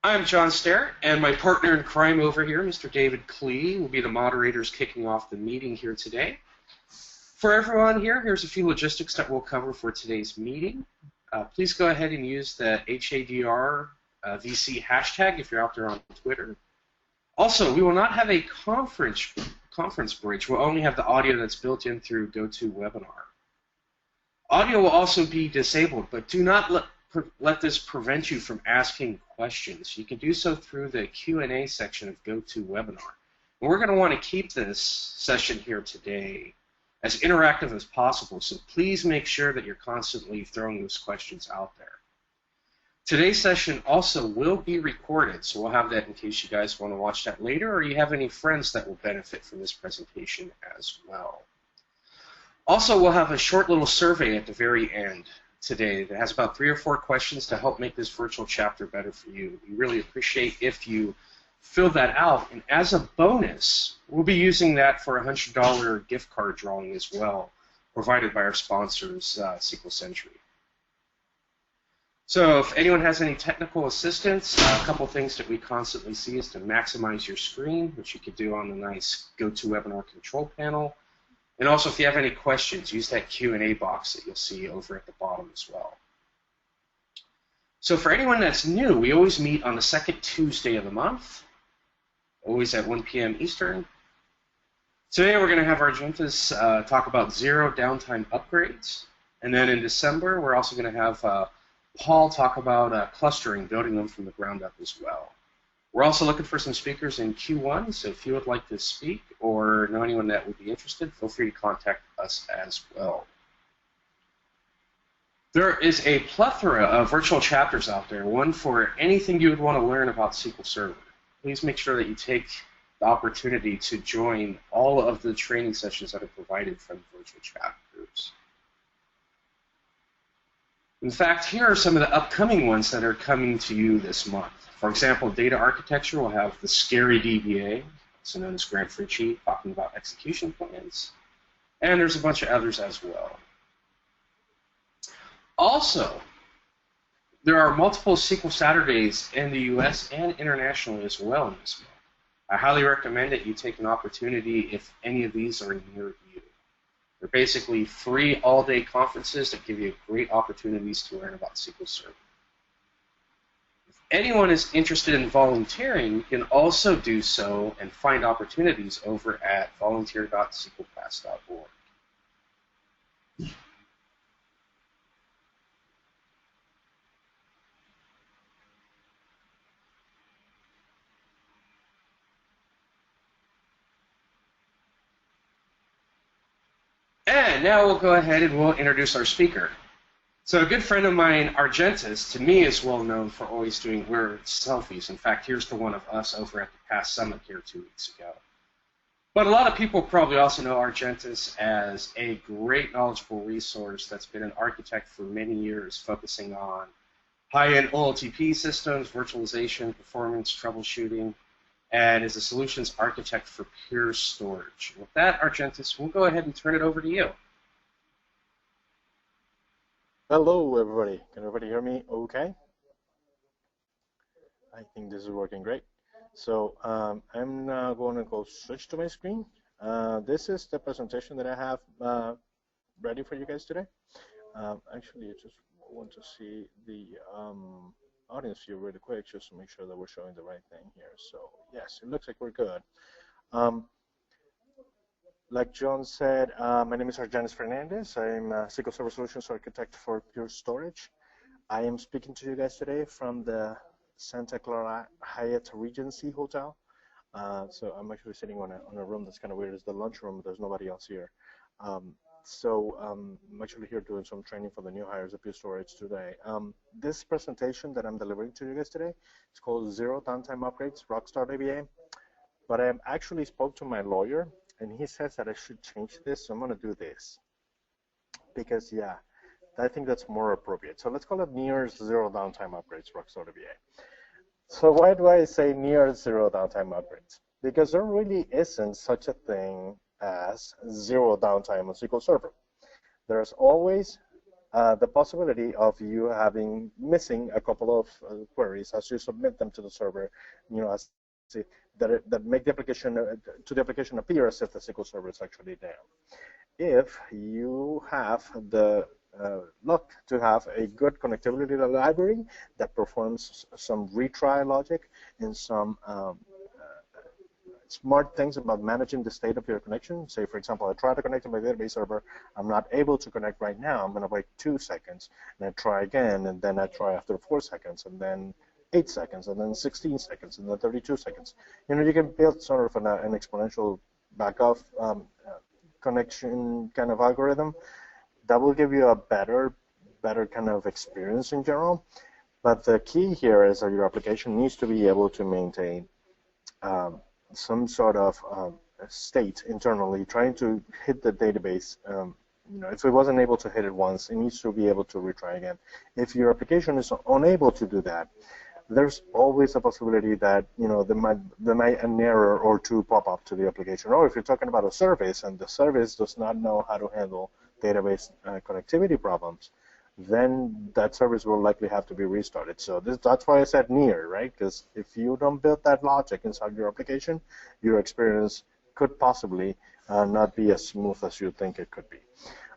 I'm John Starrett, and my partner in crime over here, Mr. David Klee, will be the moderators kicking off the meeting here today. For everyone here, here's a few logistics that we'll cover for today's meeting. Please go ahead and use the HADR VC hashtag if you're out there on Twitter. Also, we will not have a conference bridge. We'll only have the audio that's built in through GoToWebinar. Audio will also be disabled, but do not let this prevent you from asking questions. You can do so through the Q&A section of GoToWebinar. And we're going to want to keep this session here today as interactive as possible, so please make sure that you're constantly throwing those questions out there. Today's session also will be recorded, so we'll have that in case you guys want to watch that later or you have any friends that will benefit from this presentation as well. Also, we'll have a short little survey at the very end today that has about 3 or 4 questions to help make this virtual chapter better for you. We really appreciate if you fill that out, and as a bonus, we'll be using that for a $100 gift card drawing as well, provided by our sponsors, SQL Century. So if anyone has any technical assistance, a couple things that we constantly see is to maximize your screen, which you could do on the nice GoToWebinar control panel. And also, if you have any questions, use that Q&A box that you'll see over at the bottom as well. So for anyone that's new, we always meet on the second Tuesday of the month, always at 1 p.m. Eastern. Today we're going to have Argenis talk about zero downtime upgrades. And then in December, we're also going to have Paul talk about clustering, building them from the ground up as well. We're also looking for some speakers in Q1, so if you would like to speak or know anyone that would be interested, feel free to contact us as well. There is a plethora of virtual chapters out there, one for anything you would want to learn about SQL Server. Please make sure that you take the opportunity to join all of the training sessions that are provided from virtual chat groups. In fact, here are some of the upcoming ones that are coming to you this month. For example, data architecture will have the scary DBA, also known as Grant Ritchie, talking about execution plans. And there's a bunch of others as well. Also, there are multiple SQL Saturdays in the US and internationally as well in this month. I highly recommend that you take an opportunity if any of these are near you. They're basically free all-day conferences that give you great opportunities to learn about SQL Server. If anyone is interested in volunteering, you can also do so and find opportunities over at volunteer.sqlclass.org. And now we'll go ahead and we'll introduce our speaker. So a good friend of mine, Argenis, to me is well known for always doing weird selfies. In fact, here's the one of us over at the past summit here 2 weeks ago. But a lot of people probably also know Argenis as a great knowledgeable resource that's been an architect for many years, focusing on high-end OLTP systems, virtualization, performance, troubleshooting, and is a solutions architect for Pure Storage. With that, Argenis, we'll go ahead and turn it over to you. Hello, everybody. Can everybody hear me okay? I think this is working great. So I'm now going to go switch to my screen. This is the presentation that I have ready for you guys today. Actually, I just want to see the audience view really quick just to make sure that we're showing the right thing here. So yes, it looks like we're good. Like John said, my name is Argenis Fernandez. I'm a SQL Server Solutions Architect for Pure Storage. I am speaking to you guys today from the Santa Clara Hyatt Regency Hotel. So I'm actually sitting on a room that's kind of weird. It's the lunch room, but there's nobody else here. I'm actually here doing some training for the new hires at Pure Storage today. This presentation that I'm delivering to you guys today is called Zero Downtime Upgrades, Rockstar DBA. But I actually spoke to my lawyer, and he says that I should change this, so I'm going to do this. Because, yeah, I think that's more appropriate. So let's call it near zero downtime upgrades, Rockstar DBA. So why do I say near zero downtime upgrades? Because there really isn't such a thing as zero downtime on SQL Server. There's always the possibility of you missing a couple of queries as you submit them to the server, as that make the application to the application appear as if the SQL Server is actually down. If you have the luck to have a good connectivity library that performs some retry logic and some smart things about managing the state of your connection. Say, for example, I try to connect to my database server. I'm not able to connect right now. I'm going to wait 2 seconds, and I try again, and then I try after 4 seconds, and then 8 seconds, and then 16 seconds, and then 32 seconds. You can build sort of an exponential backup connection kind of algorithm that will give you a better kind of experience in general. But the key here is that your application needs to be able to maintain some sort of state internally, trying to hit the database. If it wasn't able to hit it once, it needs to be able to retry again. If your application is unable to do that, there's always a possibility that there might an error or two pop up to the application. Or if you're talking about a service and the service does not know how to handle database connectivity problems, then that service will likely have to be restarted. So that's why I said near, right? Because if you don't build that logic inside your application, your experience could possibly not be as smooth as you think it could be.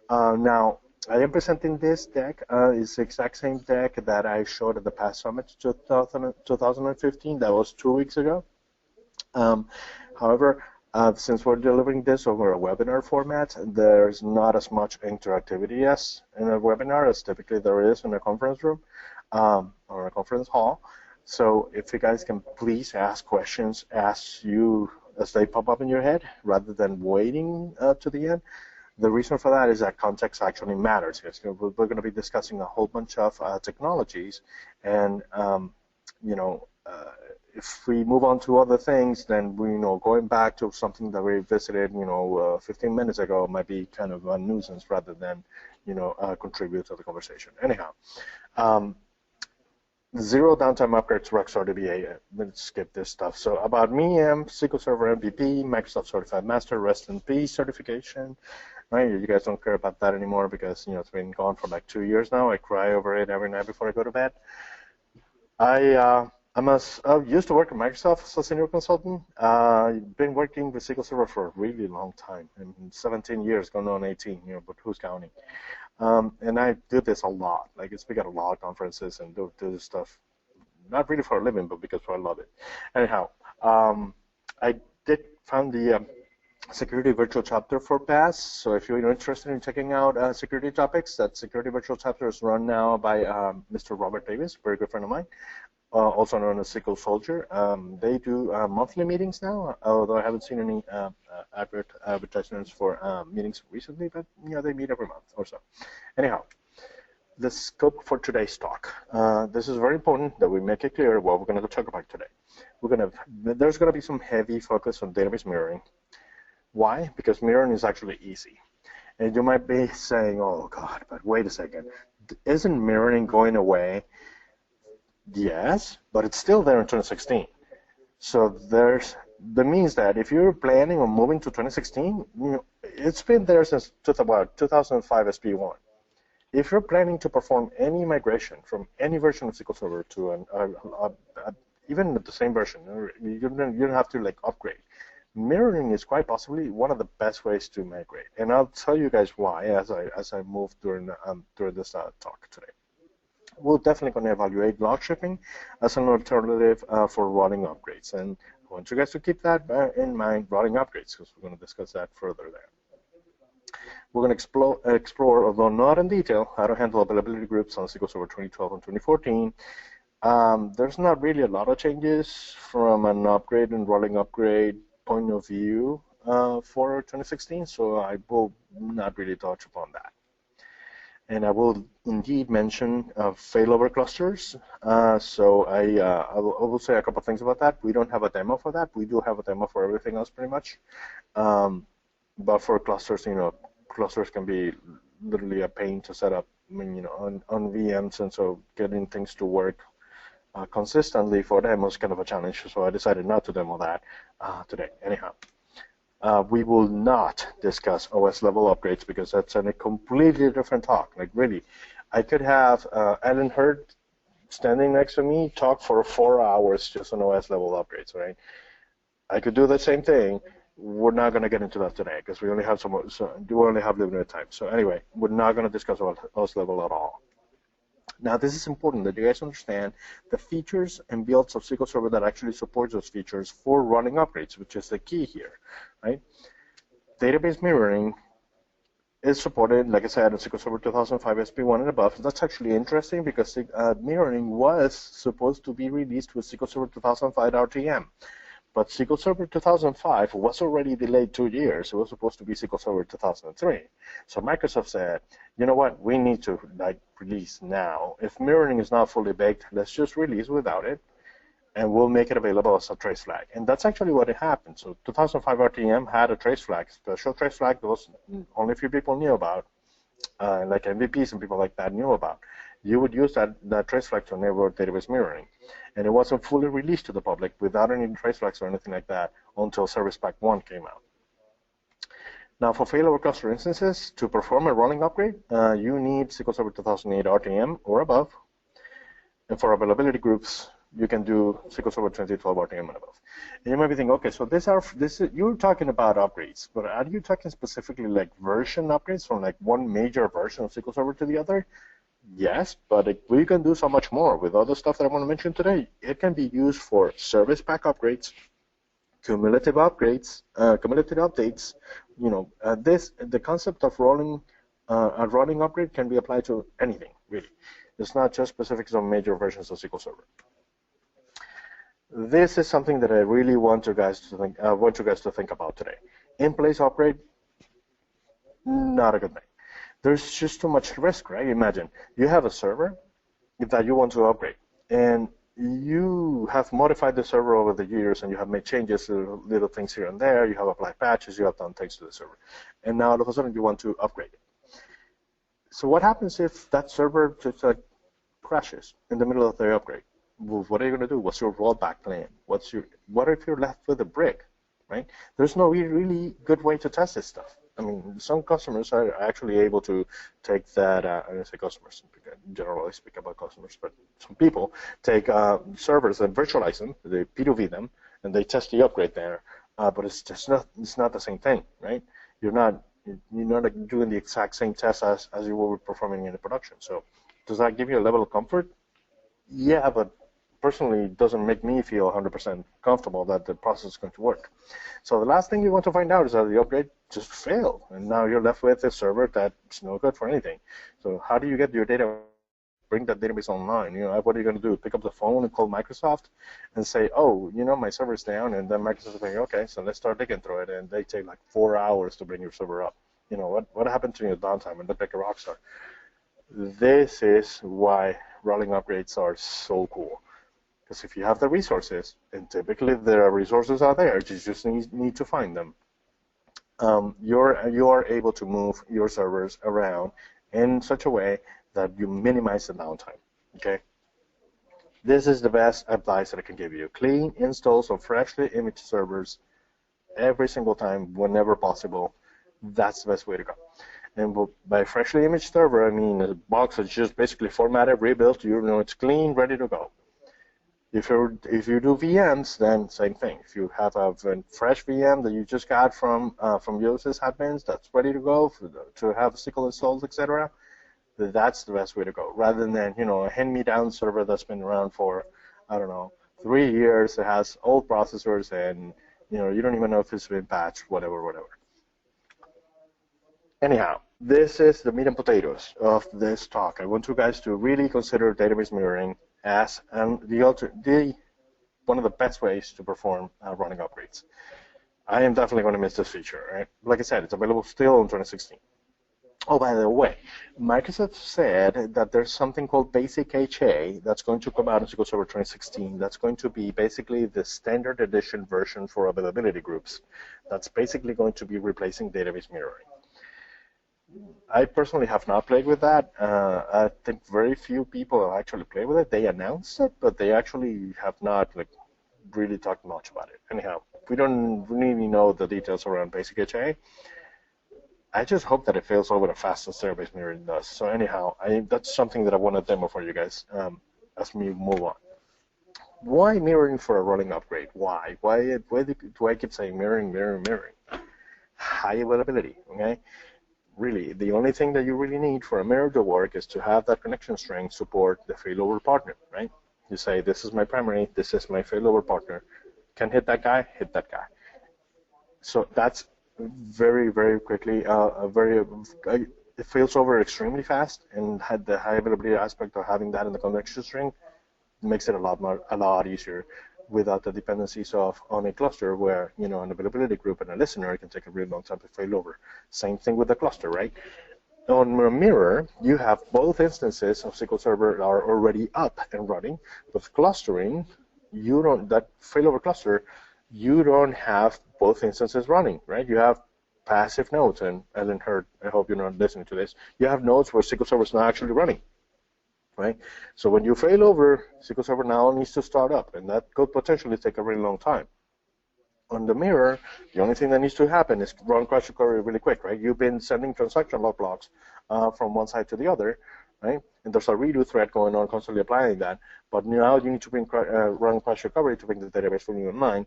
Now, I am presenting this deck. It's the exact same deck that I showed at the past summit 2015. That was 2 weeks ago. However, since we're delivering this over a webinar format, there's not as much interactivity as in a webinar as typically there is in a conference room or a conference hall. So if you guys can please ask questions as they pop up in your head rather than waiting to the end. The reason for that is that context actually matters. We're going to be discussing a whole bunch of technologies, and if we move on to other things, then going back to something that we visited 15 minutes ago might be kind of a nuisance rather than contribute to the conversation. Anyhow, 0 downtime upgrades to Rockstar DBA. Let's skip this stuff. So about me, I'm SQL Server MVP, Microsoft Certified Master, Rest in Peace certification. Right? You guys don't care about that anymore because it's been gone for like 2 years now. I cry over it every night before I go to bed. I used to work at Microsoft as a senior consultant. I've been working with SQL Server for a really long time, 17 years, going on 18, but who's counting? And I do this a lot. Like, I speak at a lot of conferences and do this stuff, not really for a living, but because I love it. Anyhow, I did found the security virtual chapter for PASS. So if you're interested in checking out security topics, that security virtual chapter is run now by Mr. Robert Davis, a very good friend of mine, also known as SQL Soldier. They do monthly meetings now, although I haven't seen any advertisements for meetings recently, but they meet every month or so. Anyhow, the scope for today's talk. This is very important that we make it clear what we're going to talk about today. There's going to be some heavy focus on database mirroring. Why? Because mirroring is actually easy. And you might be saying, oh, God, but wait a second. Isn't mirroring going away? Yes, but it's still there in 2016. So that means that if you're planning on moving to 2016, it's been there since about 2005 SP1. If you're planning to perform any migration from any version of SQL Server to even the same version, you don't have to upgrade. Mirroring is quite possibly one of the best ways to migrate, and I'll tell you guys why as I move during this talk today. We're definitely going to evaluate log shipping as an alternative for routing upgrades, and I want you guys to keep that in mind, routing upgrades, because we're going to discuss that further there. We're going to explore, although not in detail, how to handle availability groups on SQL Server 2012 and 2014. There's not really a lot of changes from an upgrade and routing upgrade point of view for 2016, so I will not really touch upon that. And I will indeed mention failover clusters. So I will say a couple of things about that. We don't have a demo for that. We do have a demo for everything else pretty much. But for clusters, clusters can be literally a pain to set up on VMs, and so getting things to work consistently for them was kind of a challenge, so I decided not to demo that today. Anyhow, We will not discuss OS level upgrades because that's a completely different talk. Like really, I could have Alan Hurd standing next to me talk for 4 hours just on OS level upgrades, right? I could do the same thing. We're not going to get into that today because we only have we only have limited time. So anyway, we're not going to discuss OS level at all. Now, this is important that you guys understand the features and builds of SQL Server that actually supports those features for running upgrades, which is the key here, right? Database mirroring is supported, like I said, in SQL Server 2005 SP1 and above. That's actually interesting because mirroring was supposed to be released with SQL Server 2005 RTM. But SQL Server 2005 was already delayed 2 years. It was supposed to be SQL Server 2003. So Microsoft said, you know what, we need to release now. If mirroring is not fully baked, let's just release without it, and we'll make it available as a trace flag. And that's actually what it happened. So 2005 RTM had a trace flag, special trace flag that was only a few people knew about, like MVPs and people like that knew about. You would use that trace flag to enable database mirroring. And it wasn't fully released to the public without any trace flags or anything like that until Service Pack 1 came out. Now, for failover cluster instances, to perform a rolling upgrade, you need SQL Server 2008 RTM or above. And for availability groups, you can do SQL Server 2012 RTM and above. And you might be thinking, okay, so you're talking about upgrades, but are you talking specifically like version upgrades from like one major version of SQL Server to the other? Yes, but we can do so much more with all the stuff that I want to mention today. It can be used for service pack upgrades, cumulative upgrades, cumulative updates. You know, the concept of a rolling upgrade can be applied to anything really. It's not just specific to major versions of SQL Server. This is something that I really want you guys to think about today. In-place upgrade, not a good thing. There's just too much risk, right? Imagine you have a server that you want to upgrade, and you have modified the server over the years, and you have made changes, little things here and there. You have applied patches, you have done things to the server, and now all of a sudden you want to upgrade it. So what happens if that server just crashes in the middle of the upgrade? Well, what are you going to do? What's your rollback plan? What if you're left with a brick, right? There's no really good way to test this stuff. I mean, some customers are actually able to take that, I don't say customers, generally I speak about customers, but some people take servers and virtualize them, they P2V them, and they test the upgrade there, but it's not the same thing, right? You're not doing the exact same test as you will be performing in the production. So does that give you a level of comfort? Yeah, but personally, it doesn't make me feel 100% comfortable that the process is going to work. So the last thing you want to find out is that the upgrade just failed, and now you're left with a server that's no good for anything. So how do you get your data, bring that database online? You know, what are you going to do? Pick up the phone and call Microsoft and say, oh, you know, my server's down, and then Microsoft is saying, okay, so let's start digging through it, and they take like 4 hours to bring your server up. You know, what happened to your downtime? And they pick a Rockstar. This is why rolling upgrades are so cool. Because if you have the resources, and typically there are resources out there, you just need to find them, you are able to move your servers around in such a way that you minimize the downtime, okay? This is the best advice that I can give you. Clean installs of freshly imaged servers every single time, whenever possible. That's the best way to go. And by freshly imaged server, I mean a box that's just basically formatted, rebuilt, you know it's clean, ready to go. If you do VMs, then same thing. If you have a fresh VM that you just got from your sysadmins that's ready to go to have SQL installed, etc., that's the best way to go. Rather than a hand-me-down server that's been around for 3 years, it has old processors, and you don't even know if it's been patched, whatever. Anyhow, this is the meat and potatoes of this talk. I want you guys to really consider database mirroring as one of the best ways to perform running upgrades. I am definitely going to miss this feature, right? Like I said, it's available still in 2016. Oh, by the way, Microsoft said that there's something called Basic HA that's going to come out in SQL Server 2016. That's going to be basically the standard edition version for availability groups. That's basically going to be replacing database mirroring. I personally have not played with that. I think very few people have actually played with it. They announced it, but they actually have not really talked much about it. Anyhow, we don't really know the details around basic HA. I just hope that it fails over as fast as database mirroring does. So anyhow, that's something that I want to demo for you guys as we move on. Why mirroring for a running upgrade? Why do I keep saying mirroring? High availability, okay? Really, the only thing that you really need for a mirror to work is to have that connection string support the failover partner, right? You say, this is my primary, this is my failover partner. Can hit that guy, hit that guy. So that's very, very quickly, it fails over extremely fast, and had the high availability aspect of having that in the connection string makes it a lot easier without the dependencies on a cluster where, an availability group and a listener can take a really long time to fail over. Same thing with the cluster, right? On a mirror, you have both instances of SQL Server are already up and running. With clustering, that failover cluster, you don't have both instances running, right? You have passive nodes, and Ellen Hurd, I hope you're not listening to this, you have nodes where SQL Server is not actually running, right? So when you fail over, SQL Server now needs to start up, and that could potentially take a really long time. On the mirror, the only thing that needs to happen is run crash recovery really quick, right? You've been sending transaction log logs from one side to the other, right? And there's a redo thread going on, constantly applying that. But now you need to run crash recovery to bring the database fully online.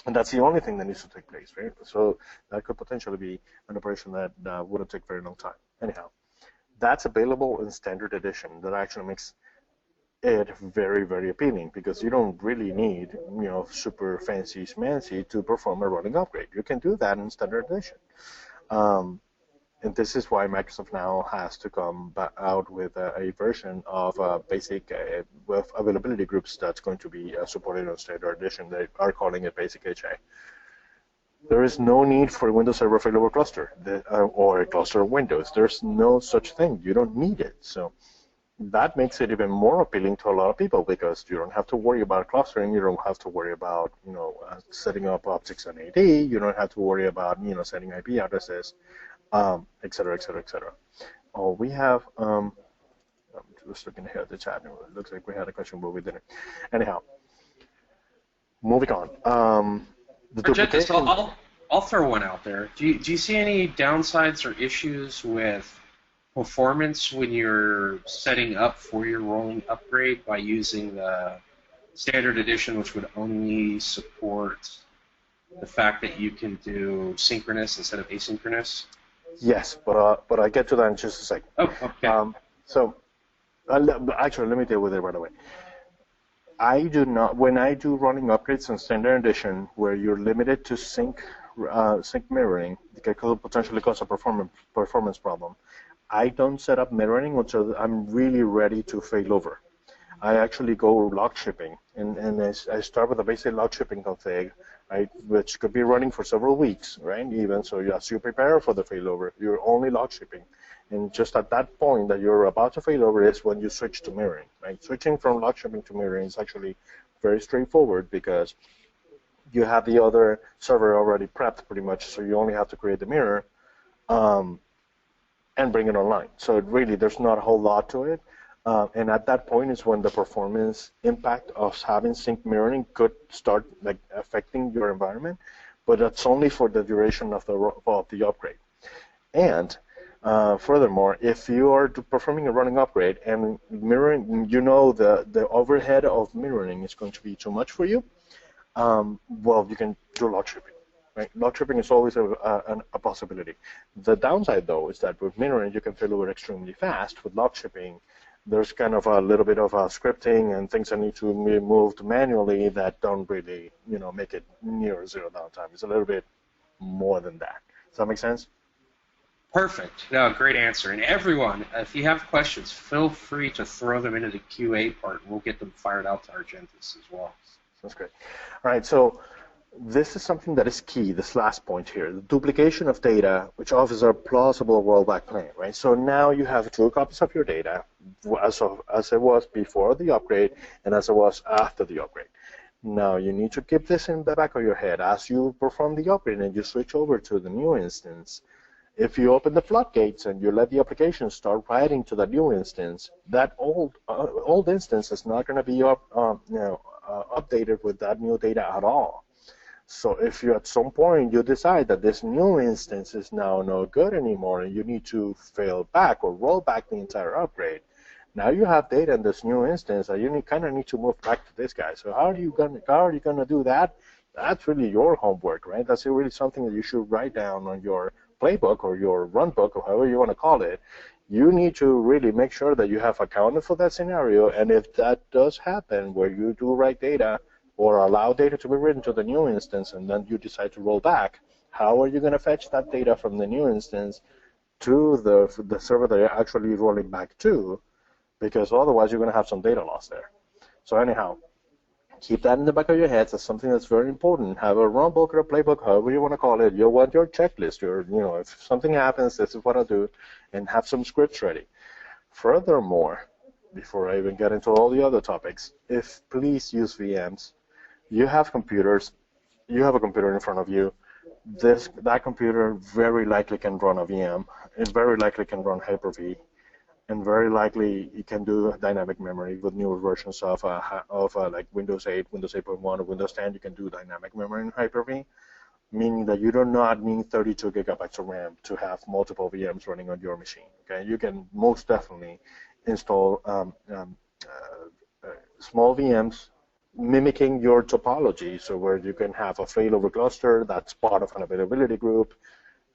And that's the only thing that needs to take place, right? So that could potentially be an operation that wouldn't take very long time. Anyhow, that's available in standard edition. That actually makes it very, very appealing, because you don't really need, super fancy schmancy to perform a running upgrade. You can do that in standard edition. And this is why Microsoft now has to come out with a version of basic with availability groups that's going to be supported on standard edition. They are calling it basic HA. There is no need for a Windows Server failover cluster or a cluster of Windows. There's no such thing. You don't need it. So that makes it even more appealing to a lot of people, because you don't have to worry about clustering. You don't have to worry about setting up optics and AD. You don't have to worry about setting IP addresses, et cetera, et cetera, et cetera. Oh, we have. I'm just looking here at the chat. It looks like we had a question, but we didn't. Anyhow, moving on. I'll throw one out there. Do you see any downsides or issues with performance when you're setting up for your rolling upgrade by using the standard edition, which would only support the fact that you can do synchronous instead of asynchronous? Yes, but I get to that in just a second. Oh, okay. Actually, let me deal with it right away. I do not, when I do running upgrades in standard edition, where you're limited to sync mirroring, it could potentially cause a performance problem. I don't set up mirroring until I'm really ready to fail over. I actually go log shipping, and I start with a basic log shipping config, right, which could be running for several weeks, right, even. So as you prepare for the failover, you're only log shipping. And just at that point that you're about to failover is when you switch to mirroring, right? Switching from log shipping to mirroring is actually very straightforward, because you have the other server already prepped pretty much, so you only have to create the mirror and bring it online. So really, there's not a whole lot to it. And at that point is when the performance impact of having sync mirroring could start affecting your environment, but that's only for the duration of the upgrade. And furthermore, if you are performing a running upgrade and mirroring, the overhead of mirroring is going to be too much for you, well, you can do log shipping. Right? Log shipping is always a possibility. The downside, though, is that with mirroring, you can fail over extremely fast. With log shipping, there's kind of a little bit of scripting and things that need to be moved manually that don't really, make it near zero downtime. It's a little bit more than that. Does that make sense? Perfect. No, great answer. And everyone, if you have questions, feel free to throw them into the QA part, and we'll get them fired out to Argenis as well. That's great. All right, so this is something that is key, this last point here, the duplication of data, which offers a plausible rollback plan, right? So now you have 2 copies of your data as it was before the upgrade and as it was after the upgrade. Now you need to keep this in the back of your head as you perform the upgrade and you switch over to the new instance. If you open the floodgates and you let the application start writing to the new instance, that old instance is not going to be updated with that new data at all. So if you at some point you decide that this new instance is now no good anymore and you need to fail back or roll back the entire upgrade, now you have data in this new instance that you kind of need to move back to this guy. So how are you gonna do that? That's really your homework, right? That's really something that you should write down on your playbook or your run book or however you want to call it. You need to really make sure that you have accounted for that scenario, and if that does happen where you do write data or allow data to be written to the new instance and then you decide to roll back, how are you going to fetch that data from the new instance to the server that you're actually rolling back to? Because otherwise you're going to have some data loss there. So anyhow, keep that in the back of your head. That's something that's very important. Have a run book or a playbook, however you want to call it. You want your checklist. If something happens, this is what I'll do, and have some scripts ready. Furthermore, before I even get into all the other topics, please use VMs. You have computers. You have a computer in front of you. That computer very likely can run a VM. It very likely can run Hyper-V. And very likely you can do dynamic memory with newer versions of like Windows 8, Windows 8.1, or Windows 10. You can do dynamic memory in Hyper-V, meaning that you do not need 32 gigabytes of RAM to have multiple VMs running on your machine. Okay, you can most definitely install small VMs mimicking your topology, so where you can have a failover cluster that's part of an availability group,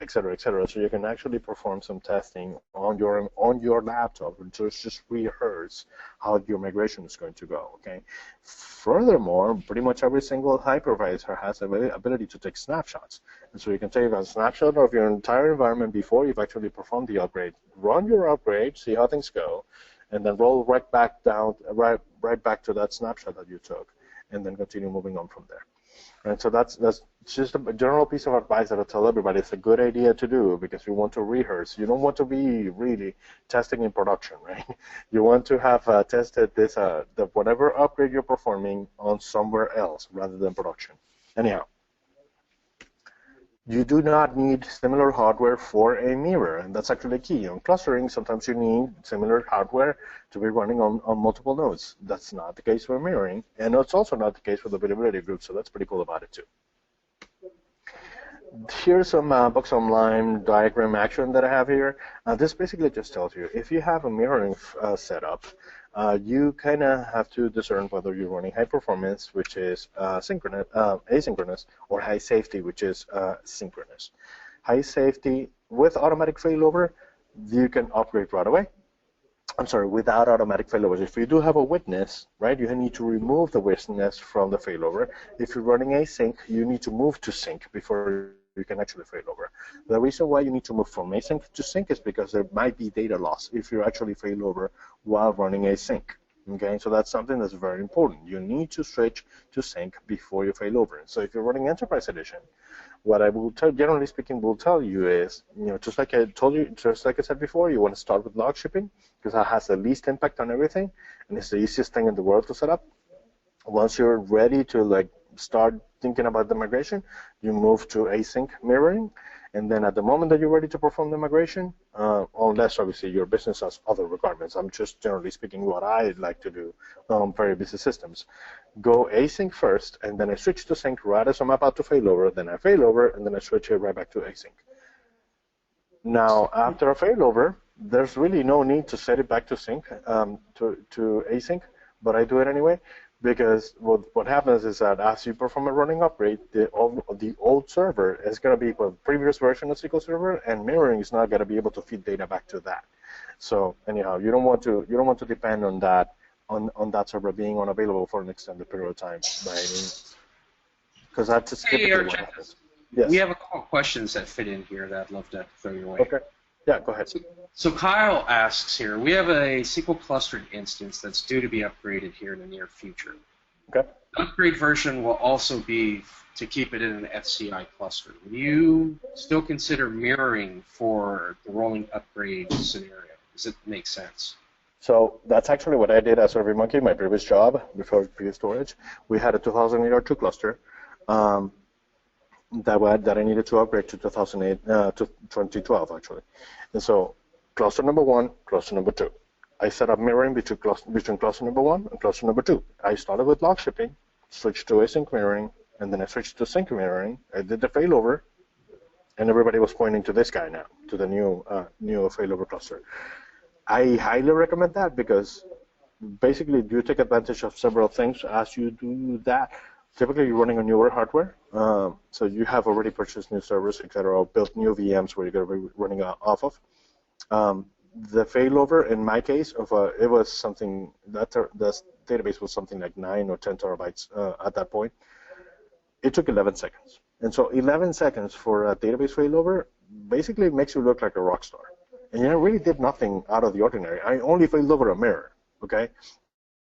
et cetera, so you can actually perform some testing on your laptop and just rehearse how your migration is going to go. Okay. Furthermore, pretty much every single hypervisor has the ability to take snapshots, and so you can take a snapshot of your entire environment before you've actually performed the upgrade. Run your upgrade, see how things go, and then roll right back to that snapshot that you took, and then continue moving on from there. Right, so that's just a general piece of advice that I tell everybody. It's a good idea to do because you want to rehearse. You don't want to be really testing in production, right? You want to have tested this, whatever upgrade you're performing on somewhere else rather than production. Anyhow, you do not need similar hardware for a mirror, and that's actually key. On clustering, sometimes you need similar hardware to be running on multiple nodes. That's not the case for mirroring, and it's also not the case with availability groups, so that's pretty cool about it too. Here's some Box Online diagram action that I have here. This basically just tells you if you have a mirroring setup, you kind of have to discern whether you're running high performance, which is asynchronous, or high safety, which is synchronous. High safety with automatic failover, you can upgrade right away. I'm sorry, without automatic failovers. If you do have a witness, right, you need to remove the witness from the failover. If you're running async, you need to move to sync before you can actually failover. The reason why you need to move from async to sync is because there might be data loss if you actually failover while running async. Okay, so that's something that's very important. You need to switch to sync before you failover. So if you're running Enterprise Edition, what I will tell, generally speaking, will tell you is, just like I told you, just like I said before, you want to start with log shipping because that has the least impact on everything, and it's the easiest thing in the world to set up. Once you're ready to start thinking about the migration, you move to async mirroring, and then at the moment that you're ready to perform the migration, unless obviously your business has other requirements, I'm just generally speaking what I like to do on very busy systems. Go async first, and then I switch to sync right as I'm about to failover, then I failover, and then I switch it right back to async. Now, after a failover, there's really no need to set it back to sync, to async, but I do it anyway. Because what happens is that as you perform a running upgrade, the old server is going to be a previous version of SQL Server, and mirroring is not going to be able to feed data back to that. So anyhow, you don't want to depend on that server being unavailable for an extended period of time by any means, because that's typically what happens. Yes. We have a couple of questions that fit in here that I'd love to throw your way. Okay. Yeah, go ahead. So Kyle asks here, we have a SQL clustered instance that's due to be upgraded here in the near future. Okay. The upgrade version will also be to keep it in an FCI cluster. Would you still consider mirroring for the rolling upgrade scenario? Does it make sense? So that's actually what I did at SurveyMonkey, my previous job before previous storage. We had a 2008 R2 cluster. That I needed to upgrade to 2012 actually, and so cluster number 1, cluster number 2. I set up mirroring between cluster number 1 and cluster number 2. I started with log shipping, switched to async mirroring, and then I switched to sync mirroring. I did the failover, and everybody was pointing to this guy now, to the new failover cluster. I highly recommend that because basically you take advantage of several things as you do that. Typically, you're running on newer hardware, so you have already purchased new servers, etc., or built new VMs where you're going to be running off of. The failover, in my case, it was something that the database was something like 9 or 10 terabytes at that point. It took 11 seconds, and so 11 seconds for a database failover basically makes you look like a rock star. And I really did nothing out of the ordinary. I only failed over a mirror, okay?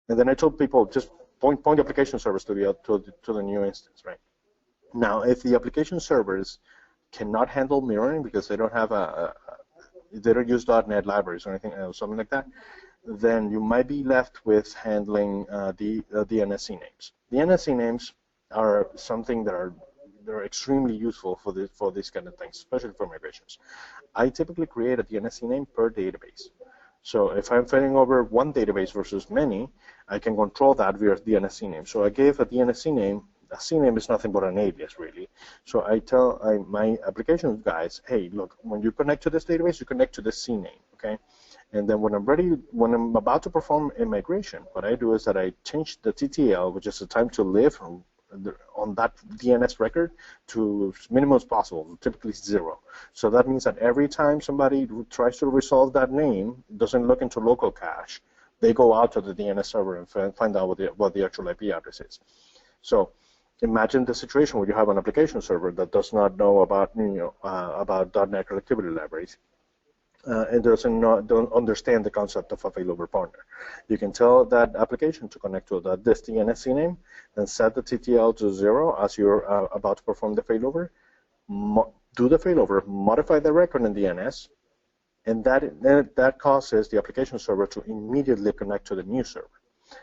And then I told people just point the application servers to the new instance, right? Now, if the application servers cannot handle mirroring because they don't have they don't use .NET libraries or anything, something like that, then you might be left with handling the DNSC names. The DNSC names are something that they're extremely useful for these kind of things, especially for migrations. I typically create a DNSC name per database. So if I'm failing over one database versus many, I can control that via DNSC name. So I gave a DNSC name. A CNAME is nothing but an alias, really. So I tell my application guys, hey, look, when you connect to this database, you connect to this CNAME, okay? And then when I'm about to perform a migration, what I do is that I change the TTL, which is the time to live on that DNS record, to minimum as possible, typically 0. So that means that every time somebody tries to resolve that name, doesn't look into local cache, they go out to the DNS server and find out what the actual IP address is. So imagine the situation where you have an application server that does not know about about .NET connectivity libraries and don't understand the concept of a failover partner. You can tell that application to connect to this DNSC name, then set the TTL to 0 as you're about to perform the failover. Do the failover, modify the record in DNS, and that causes the application server to immediately connect to the new server.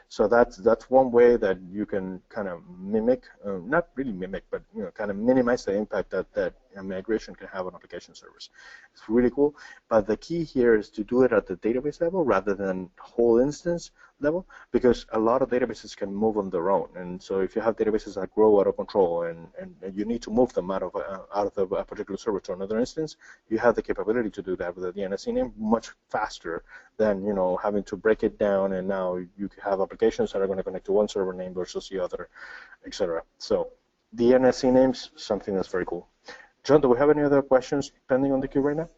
So that's one way that you can kind of mimic, not really mimic, but kind of minimize the impact that a migration can have on application servers. It's really cool, but the key here is to do it at the database level rather than whole instance level, because a lot of databases can move on their own. And so if you have databases that grow out of control and you need to move them out of a particular server to another instance, you have the capability to do that with a DNSC name much faster than having to break it down, and now you have applications that are going to connect to one server name versus the other, etc. So DNSC names, something that's very cool. John, do we have any other questions pending on the queue right now?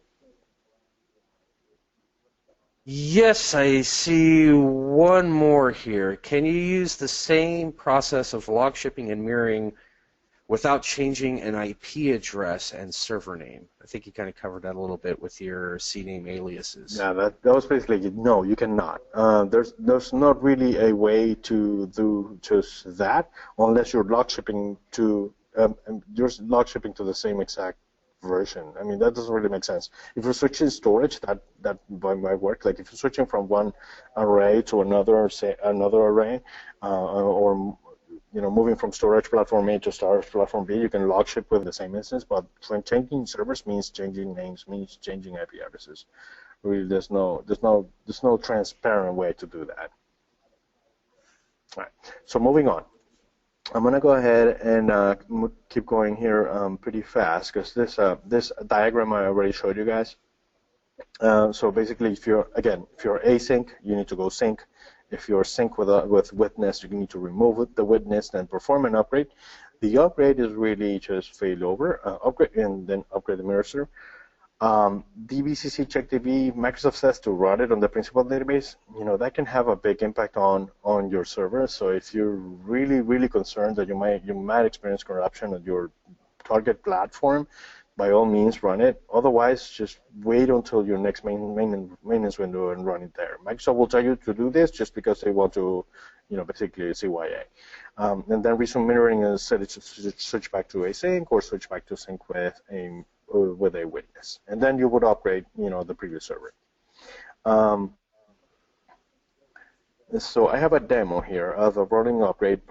Yes, I see one more here. Can you use the same process of log shipping and mirroring without changing an IP address and server name? I think you kind of covered that a little bit with your CNAME aliases. Yeah, that was basically, no, you cannot. There's not really a way to do just that unless you're log shipping to the same exact version. I mean, that doesn't really make sense. If you're switching storage, that might work. Like if you're switching from one array to another, say another array, or moving from storage platform A to storage platform B, you can log ship with the same instance. But when changing servers means changing names, means changing IP addresses. Really, there's no transparent way to do that. All right. So moving on. I'm going to go ahead and keep going here pretty fast because this diagram I already showed you guys. So basically, if you're async, you need to go sync. If you're sync with witness, you need to remove the witness, then perform an upgrade. The upgrade is really just failover, upgrade, and then upgrade the mirror server. DBCC check DB, Microsoft says to run it on the principal database. That can have a big impact on your server. So if you're really concerned that you might experience corruption on your target platform, by all means run it. Otherwise, just wait until your next maintenance window and run it there. Microsoft will tell you to do this just because they want to, basically CYA. And then resume mirroring and set it to switch back to async or switch back to sync with a witness, and then you would upgrade, the previous server. So I have a demo here of a running upgrade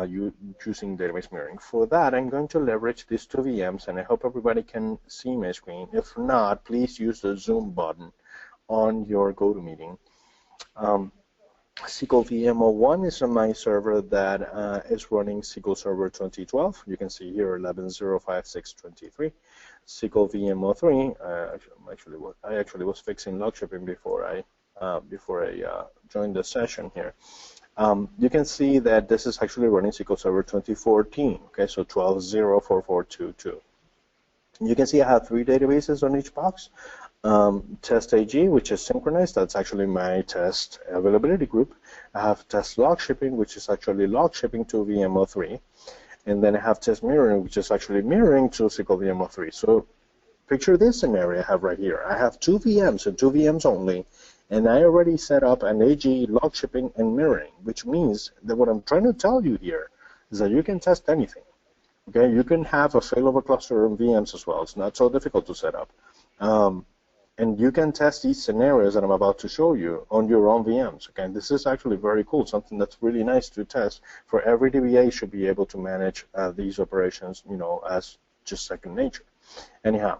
using database mirroring. For that, I'm going to leverage these two VMs, and I hope everybody can see my screen. If not, please use the Zoom button on your GoToMeeting. SQL VM01 is on my server that is running SQL Server 2012. You can see here 11.056.23. SQL VM03. I actually was fixing log shipping before I joined the session here. You can see that this is actually running SQL Server 2014. Okay, so 12.04422. You can see I have 3 databases on each box. Test AG, which is synchronized, that's actually my test availability group. I have test log shipping, which is actually log shipping to VM03. And then I have test mirroring, which is actually mirroring to SQL VM03. So picture this scenario I have right here. I have 2 VMs and 2 VMs only, and I already set up an AG log shipping and mirroring, which means that what I'm trying to tell you here is that you can test anything. Okay, you can have a failover cluster on VMs as well. It's not so difficult to set up. And you can test these scenarios that I'm about to show you on your own VMs. Okay, and this is actually very cool, something that's really nice to test. For every DBA should be able to manage these operations, as just second nature. Anyhow,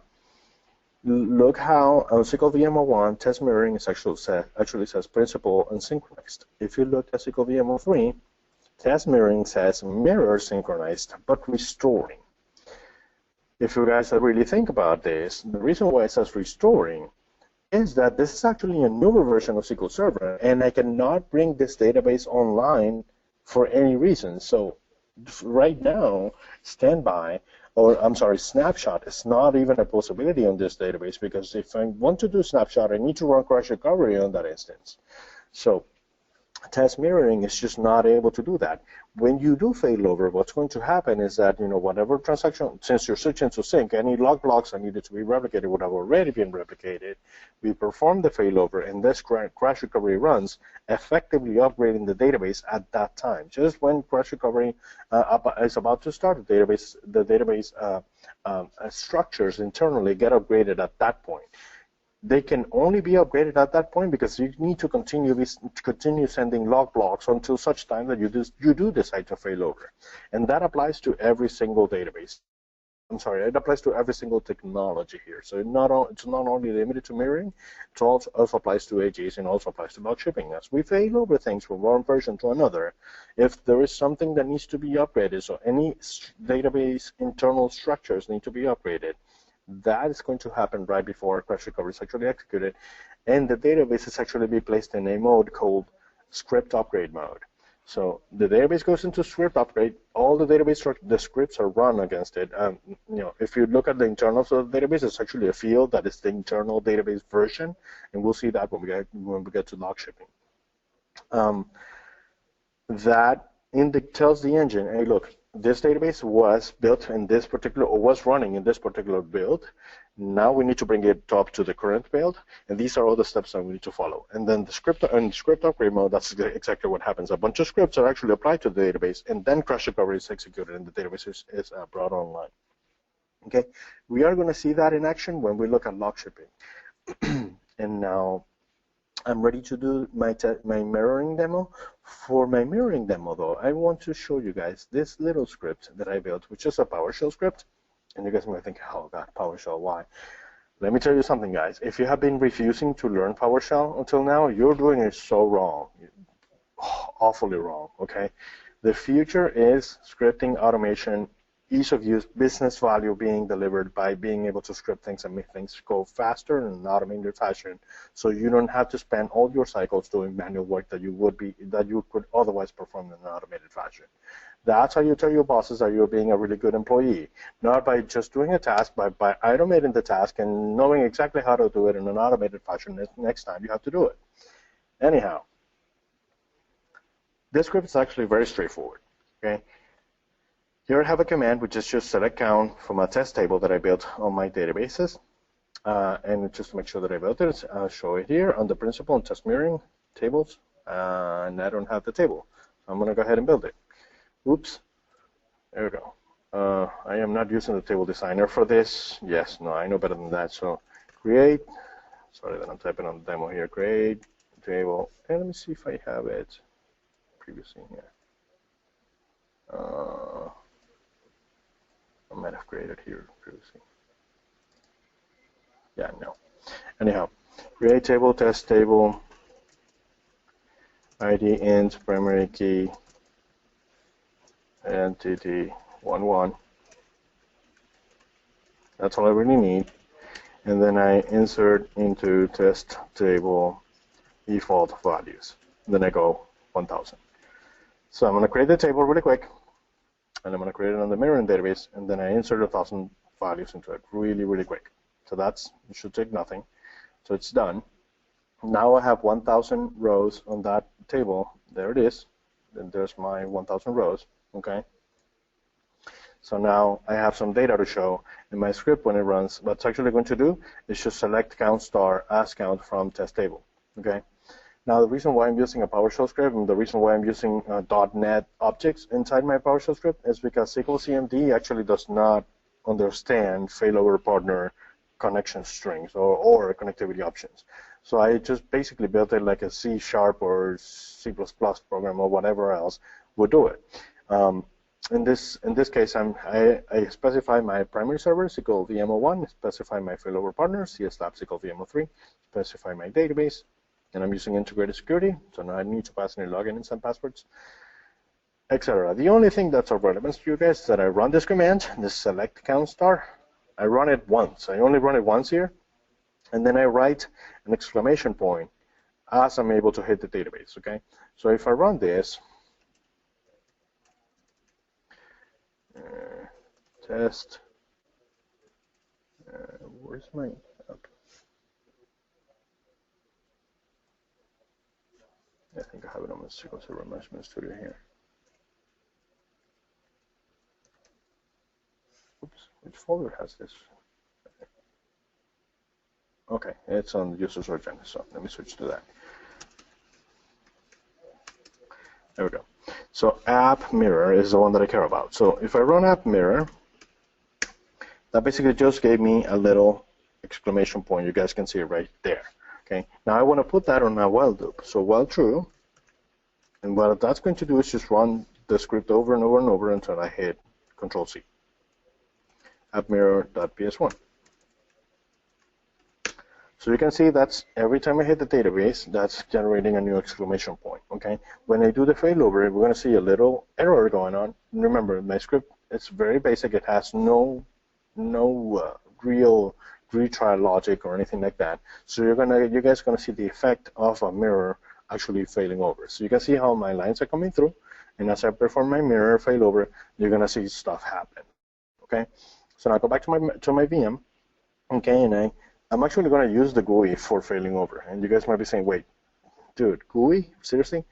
look how SQL VM01 test mirroring is actually says principal and synchronized. If you look at SQL VM03, test mirroring says mirror synchronized but restoring. If you guys really think about this, the reason why it says restoring is that this is actually a newer version of SQL Server, and I cannot bring this database online for any reason. So right now, snapshot is not even a possibility on this database, because if I want to do snapshot, I need to run crash recovery on that instance. So test mirroring is just not able to do that. When you do failover, what's going to happen is that, whatever transaction, since you're switching to sync, any log blocks that needed to be replicated would have already been replicated. We perform the failover, and this crash recovery runs, effectively upgrading the database at that time. Just when crash recovery is about to start, the database structures internally get upgraded at that point. They can only be upgraded at that point because you need to continue sending log blocks until such time that you do decide to fail over. And that applies to every single database. It applies to every single technology here. So it's not only limited to mirroring, it also applies to AGs and also applies to log shipping. As we fail over things from one version to another, if there is something that needs to be upgraded, so any database internal structures need to be upgraded, that is going to happen right before crash recovery is actually executed, and the database is actually be placed in a mode called script upgrade mode. So the database goes into script upgrade. All the database the scripts are run against it. If you look at the internals of the database, it's actually a field that is the internal database version, and we'll see that when we get to log shipping. That tells the engine, hey, look, this database was built in this particular, or was running in this particular build. Now we need to bring it up to the current build, and these are all the steps that we need to follow. And then the script upgrade mode, that's exactly what happens. A bunch of scripts are actually applied to the database, and then crash recovery is executed, and the database is brought online. Okay, we are going to see that in action when we look at log shipping. And now I'm ready to do my mirroring demo. For my mirroring demo, though, I want to show you guys this little script that I built, which is a PowerShell script. And you guys might think, oh, God, PowerShell, why? Let me tell you something, guys. If you have been refusing to learn PowerShell until now, you're doing it so wrong, awfully wrong, okay? The future is scripting, automation, ease of use, business value being delivered by being able to script things and make things go faster in an automated fashion, so you don't have to spend all your cycles doing manual work that you could otherwise perform in an automated fashion. That's how you tell your bosses that you're being a really good employee, not by just doing a task, but by automating the task and knowing exactly how to do it in an automated fashion next time you have to do it. Anyhow, this script is actually very straightforward, okay? Here I have a command which is just select count from a test table that I built on my databases. And just to make sure that I built it, I'll show it here on the principal and test mirroring tables. And I don't have the table. So I'm going to go ahead and build it. Oops. There we go. I am not using the table designer for this. Yes, no, I know better than that. So create, sorry that I'm typing on the demo here, create table. And let me see if I have it previously here. I might have created here previously. Yeah, no. Anyhow, create table, test table. ID int primary key entity 11. That's all I really need. And then I insert into test table default values. Then I go 1000. So I'm going to create the table really quick, and I'm going to create it on the mirroring database, and then I insert 1000 values into it really quick. So it should take nothing. So it's done. Now I have 1000 rows on that table. There it is. Then there's my 1000 rows. Okay. So now I have some data to show in my script when it runs. What it's actually going to do is just select count star as count from test table. Okay. Now the reason why I'm using a PowerShell script and the reason why I'm using .NET objects inside my PowerShell script is because SQL CMD actually does not understand failover partner connection strings or connectivity options. So I just basically built it like a C# or C++ program or whatever else would do it. In this case, I specify my primary server, SQL VM01, specify my failover partner, CSLab SQL VM03, specify my database, and I'm using integrated security, so now I need to pass any logins and passwords, etc. The only thing that's of relevance to you guys is that I run this command, this select count star. I run it once. I only run it once here, and then I write an exclamation point as I'm able to hit the database. Okay, so if I run this, test, where's my app? I think I have it on my SQL Server Management Studio here. Oops, which folder has this? Okay, it's on users Argenis, so let me switch to that. There we go. So app mirror is the one that I care about. So if I run app mirror, that basically just gave me a little exclamation point. You guys can see it right there. Okay. Now I want to put that on a while loop. So while true, and what that's going to do is just run the script over and over and over until I hit Control C. App mirror.ps1. So you can see that's every time I hit the database, that's generating a new exclamation point. Okay. When I do the failover, we're going to see a little error going on. Remember, my script, it's very basic. It has no real retry logic or anything like that. So you guys are gonna see the effect of a mirror actually failing over. So you can see how my lines are coming through, and as I perform my mirror failover, you're gonna see stuff happen. Okay. So now I go back to my VM. Okay, and I'm actually gonna use the GUI for failing over. And you guys might be saying, wait, dude, GUI? Seriously?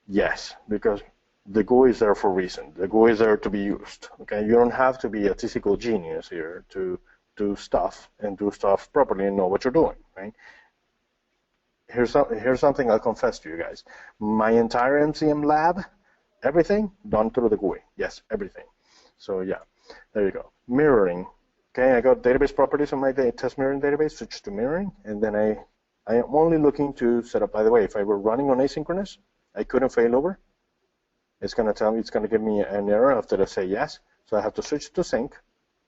Yes, because the GUI is there for a reason. The GUI is there to be used. Okay, you don't have to be a statistical genius here to do stuff and do stuff properly and know what you're doing. Right? Here's something I'll confess to you guys. My entire MCM lab, everything done through the GUI. Yes, everything. So yeah, there you go. Mirroring. Okay, I got database properties on my test mirroring database. Switch to mirroring, and then I am only looking to set up. By the way, if I were running on asynchronous, I couldn't fail over. It's going to tell me, it's going to give me an error after I say yes. So I have to switch to sync,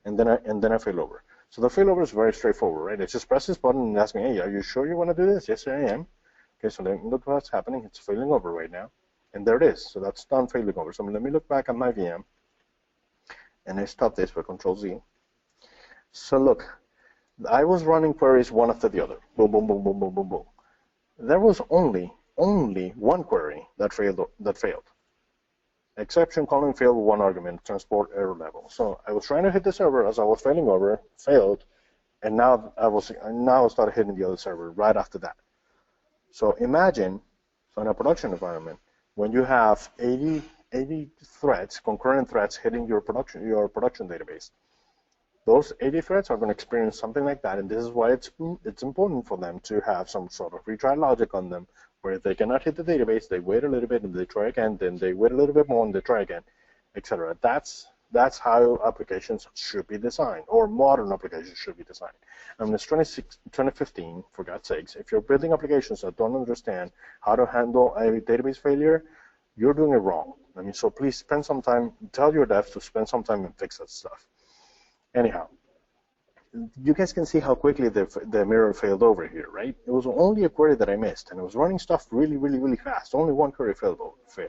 and then I fail over. So the failover is very straightforward, right? I just press this button and ask me, hey, are you sure you want to do this? Yes, I am. Okay, so then look what's happening. It's failing over right now, and there it is. So that's done failing over. So let me look back at my VM, and I stop this with Control Z. So look, I was running queries one after the other. Boom, boom, boom, boom, boom, boom, boom. There was only one query that failed. Exception calling failed with one argument, transport error level. So I was trying to hit the server as I was failing over, failed, and now I started hitting the other server right after that. So imagine, in a production environment, when you have 80 threads, concurrent threads hitting your production database. Those 80 threads are going to experience something like that, and this is why it's important for them to have some sort of retry logic on them, where if they cannot hit the database, they wait a little bit and they try again, then they wait a little bit more and they try again, etc. That's how applications should be designed, or modern applications should be designed. I mean, it's 2015, for God's sakes. If you're building applications that don't understand how to handle a database failure, you're doing it wrong. I mean, so please spend some time, tell your devs to spend some time and fix that stuff. Anyhow, you guys can see how quickly the mirror failed over here, right? It was only a query that I missed, and it was running stuff really, really, really fast. Only one query failed. So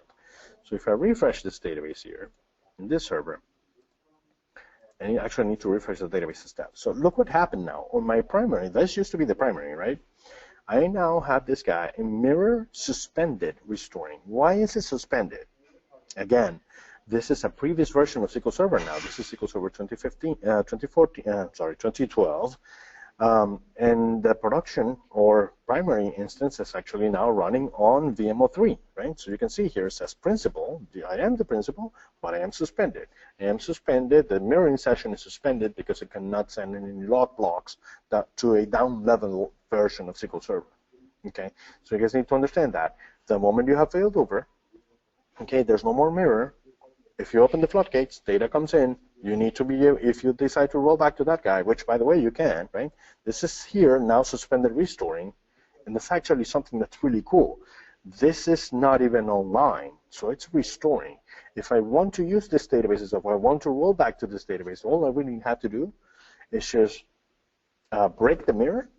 if I refresh this database here in this server, and you actually need to refresh the database step. So look what happened now. On my primary, this used to be the primary, right? I now have this guy in mirror suspended restoring. Why is it suspended? Again, this is a previous version of SQL Server now. This is SQL Server 2012. And the production or primary instance is actually now running on VMO3, right? So you can see here it says principal. I am the principal, but I am suspended. I am suspended. The mirroring session is suspended because it cannot send any log blocks to a down-level version of SQL Server. Okay, so you guys need to understand that. The moment you have failed over, okay, there's no more mirror. If you open the floodgates, data comes in. You need to be, if you decide to roll back to that guy, which by the way you can, right? This is here now suspended restoring, and that's actually something that's really cool. This is not even online, so it's restoring. If I want to use this database, if I want to roll back to this database, all I really have to do is just break the mirror,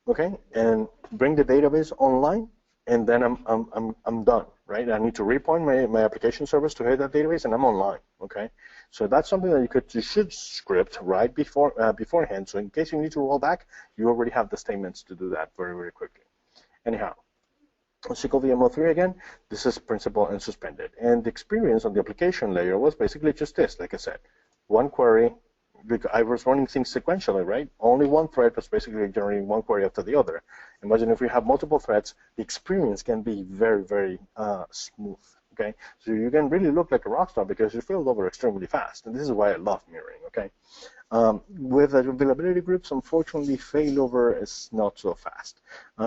okay, and bring the database online, and then I'm done, right? I need to repoint my application service to hit that database, and I'm online, okay? So that's something that you should script right beforehand. So in case you need to roll back, you already have the statements to do that very, very quickly. Anyhow, on SQL VMO3 again, this is principal and suspended. And the experience on the application layer was basically just this, like I said, one query. I was running things sequentially, right? Only one thread was basically generating one query after the other. Imagine if we have multiple threads, the experience can be very, very smooth, okay? So you can really look like a rockstar because you failed over extremely fast, and this is why I love mirroring, okay? With availability groups, unfortunately, failover is not so fast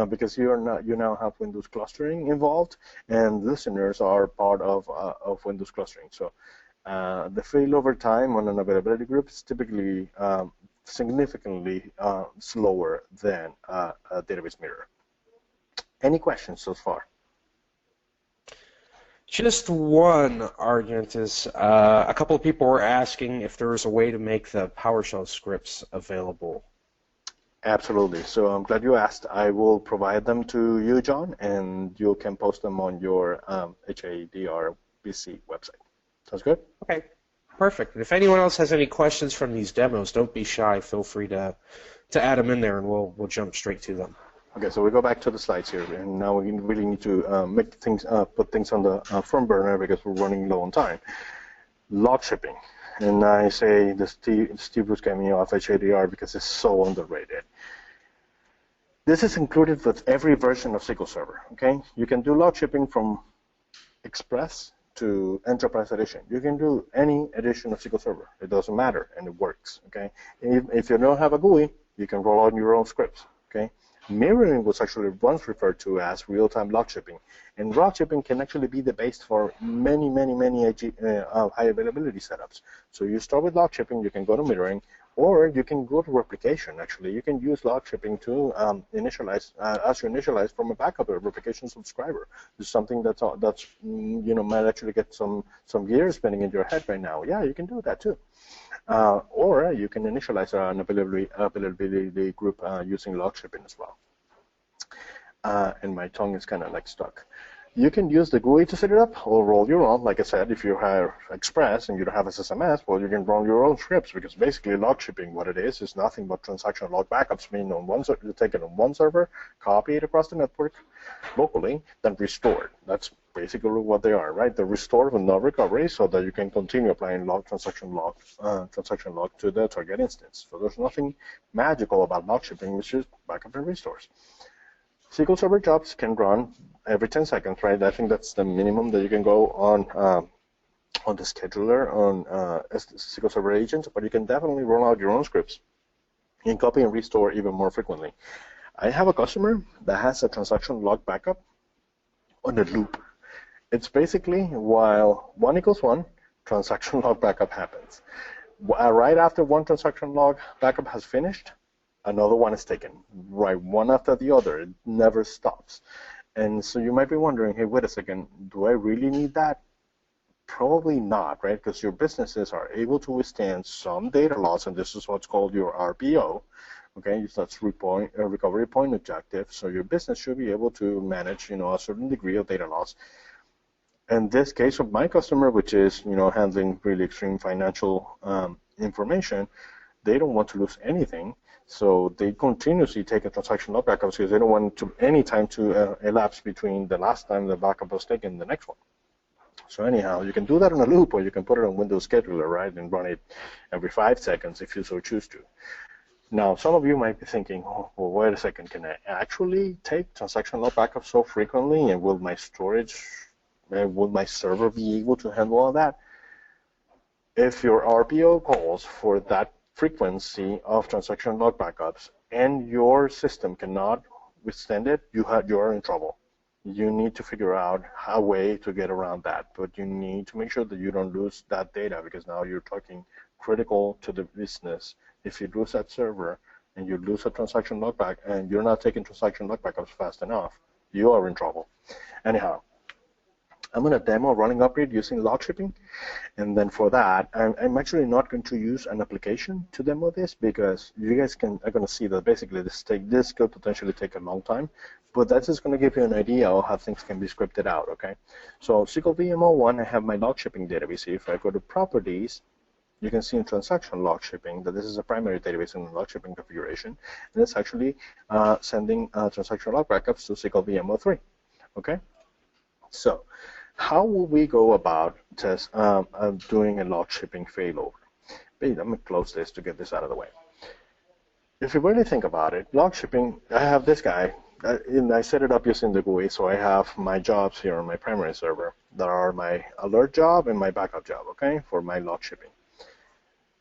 because you now have Windows clustering involved, and listeners are part of Windows clustering. So the failover time on an availability group is typically significantly slower than a database mirror. Any questions so far? Just one argument is a couple of people were asking if there was a way to make the PowerShell scripts available. Absolutely. So I'm glad you asked. I will provide them to you, John, and you can post them on your HADRBC website. Sounds good? Okay, perfect. And if anyone else has any questions from these demos, don't be shy. Feel free to add them in there, and we'll jump straight to them. Okay, so we go back to the slides here, and now we really need to make things, put things on the front burner because we're running low on time. Log shipping, and I say the Steve Bruce got me off HADR because it's so underrated. This is included with every version of SQL Server. Okay, you can do log shipping from Express to Enterprise Edition. You can do any edition of SQL Server. It doesn't matter, and it works. Okay, if you don't have a GUI, you can roll out your own scripts. Okay. Mirroring was actually once referred to as real-time log shipping, and log shipping can actually be the base for many high availability setups. So you start with log shipping, you can go to mirroring, or you can go to replication. Actually, you can use log shipping to initialize as you initialize from a backup or replication subscriber. This is something that's might actually get some gears spinning in your head right now. Yeah, you can do that too. Or you can initialize an availability group using log shipping as well. And my tongue is kind of like stuck. You can use the GUI to set it up or roll your own. Like I said, if you have Express and you don't have SSMS, well, you can run your own scripts because basically log shipping, what it is nothing but transaction log backups. Meaning on one you take it on one server, copy it across the network locally, then restore it. That's basically what they are, right? They're restored with no recovery so that you can continue applying transaction log to the target instance. So there's nothing magical about log shipping, which is backup and restores. SQL Server jobs can run every 10 seconds, right? I think that's the minimum that you can go on the scheduler on SQL Server agent, but you can definitely roll out your own scripts and copy and restore even more frequently. I have a customer that has a transaction log backup on a loop. It's basically while 1 = 1, transaction log backup happens. Right after one transaction log backup has finished, another one is taken, right, one after the other. It never stops. And so you might be wondering, hey, wait a second, do I really need that? Probably not, right? Because your businesses are able to withstand some data loss, and this is what's called your RPO. Okay, that's recovery point objective. So your business should be able to manage, a certain degree of data loss. In this case of my customer, which is, handling really extreme financial information, they don't want to lose anything. So they continuously take a transaction log backups because they don't want any time to elapse between the last time the backup was taken and the next one. So anyhow, you can do that in a loop, or you can put it on Windows Scheduler, right, and run it every 5 seconds if you so choose to. Now, some of you might be thinking, oh, well, wait a second, can I actually take transaction log backups so frequently, and will my server be able to handle all that? If your RPO calls for that frequency of transaction log backups and your system cannot withstand it, you are in trouble. You need to figure out a way to get around that, but you need to make sure that you don't lose that data, because now you're talking critical to the business. If you lose that server and you lose a transaction logback and you're not taking transaction log backups fast enough, you are in trouble. Anyhow, I'm going to demo running upgrade using log shipping, and then for that, I'm actually not going to use an application to demo this, because you guys are going to see that basically this could potentially take a long time, but that's just going to give you an idea of how things can be scripted out, okay? So SQL VM01, I have my log shipping database here. If I go to properties, you can see in transaction log shipping that this is a primary database in the log shipping configuration, and it's actually sending transaction log backups to SQL VM03, okay? So how will we go about doing a log shipping failover? Wait, let me close this to get this out of the way. If you really think about it, log shipping, I have this guy, and I set it up using the GUI, so I have my jobs here on my primary server that are my alert job and my backup job, okay, for my log shipping.